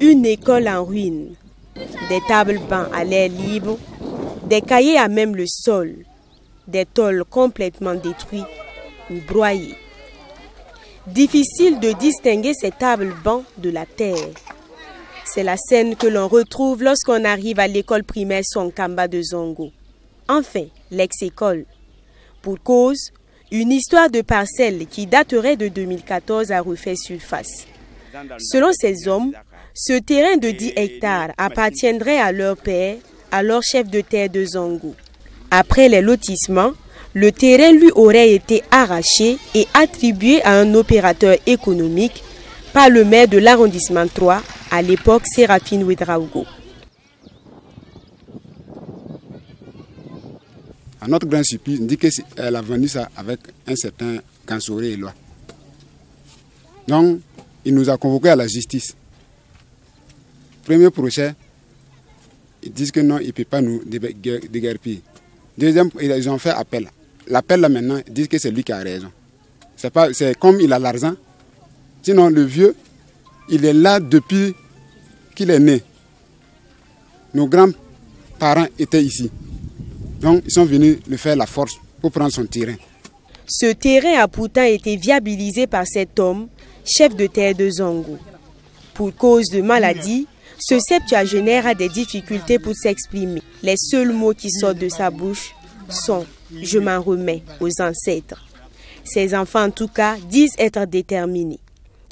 Une école en ruine, des tables bancs à l'air libre, des cahiers à même le sol, des tôles complètement détruites ou broyées. Difficile de distinguer ces tables bancs de la terre. C'est la scène que l'on retrouve lorsqu'on arrive à l'école primaire Sonkamba de Zongo. Enfin, l'ex-école. Pour cause, une histoire de parcelle qui daterait de 2014 a refait surface. Selon ces hommes, ce terrain de 10 hectares appartiendrait à leur père, alors chef de terre de Zongo. Après les lotissements, le terrain lui aurait été arraché et attribué à un opérateur économique par le maire de l'arrondissement 3, à l'époque Séraphine Ouedraogo. À notre grand surprise, on dit qu'elle a vendu ça avec un certain Gansoré et loi. Donc, il nous a convoqués à la justice. Premier procès, ils disent que non, il ne peut pas nous déguerpir. Deuxième, ils ont fait appel. L'appel là maintenant, ils disent que c'est lui qui a raison. C'est comme il a l'argent. Sinon, le vieux, il est là depuis qu'il est né. Nos grands-parents étaient ici. Donc, ils sont venus lui faire la force pour prendre son terrain. Ce terrain a pourtant été viabilisé par cet homme, chef de terre de Zongo. Pour cause de maladie, ce septuagénaire a des difficultés pour s'exprimer. Les seuls mots qui sortent de sa bouche sont « je m'en remets » aux ancêtres. Ses enfants, en tout cas, disent être déterminés.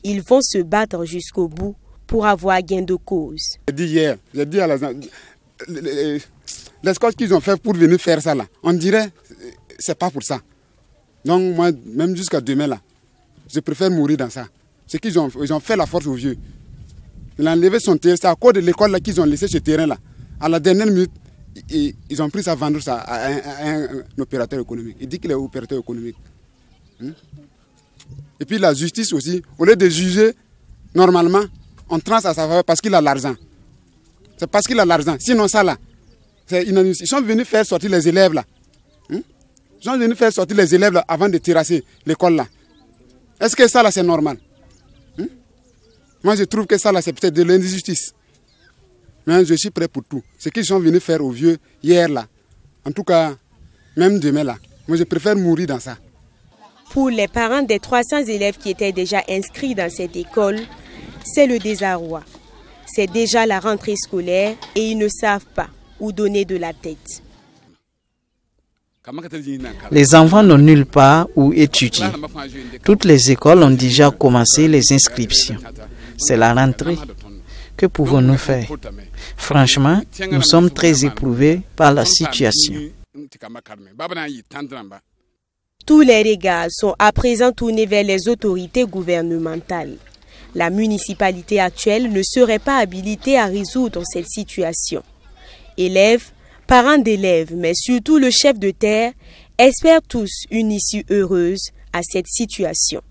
Ils vont se battre jusqu'au bout pour avoir gain de cause. J'ai dit à l'escorte qu'ils ont fait pour venir faire ça là, on dirait c'est pas pour ça. Donc moi, même jusqu'à demain là, je préfère mourir dans ça. C'est qu'ils ont fait la force aux vieux. Ils ont enlevé son terrain, c'est à cause de l'école là qu'ils ont laissé ce terrain là. À la dernière minute, ils ont pris ça, vendre ça à un opérateur économique. Il dit qu'il est opérateur économique. Et puis la justice aussi, au lieu de juger normalement, on tranche à sa faveur parce qu'il a l'argent. C'est parce qu'il a l'argent. Sinon ça là, ils sont venus faire sortir les élèves là. Ils sont venus faire sortir les élèves là avant de terrasser l'école là. Est-ce que ça là c'est normal? Moi je trouve que ça là c'est peut-être de l'injustice. Mais je suis prêt pour tout. Ce qu'ils sont venus faire aux vieux hier là, en tout cas, même demain là, moi je préfère mourir dans ça. Pour les parents des 300 élèves qui étaient déjà inscrits dans cette école, c'est le désarroi. C'est déjà la rentrée scolaire et ils ne savent pas où donner de la tête. Les enfants n'ont nulle part où étudier. Toutes les écoles ont déjà commencé les inscriptions. C'est la rentrée. Que pouvons-nous faire? Franchement, nous sommes très éprouvés par la situation. Tous les regards sont à présent tournés vers les autorités gouvernementales. La municipalité actuelle ne serait pas habilitée à résoudre cette situation. Élèves, parents d'élèves, mais surtout le chef de terre, espèrent tous une issue heureuse à cette situation.